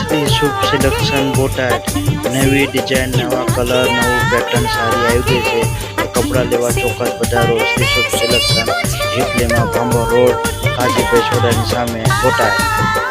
श्री शुभ selection Botad नवी design नवा colour नवू pattern सारी आई गई है। तो कपड़ा लेवा चौक्कस पधारो श्री शुभ सिलेक्शन झीपलीमा भांभो रोड काजी बेचोड़ा सामे बोटाड।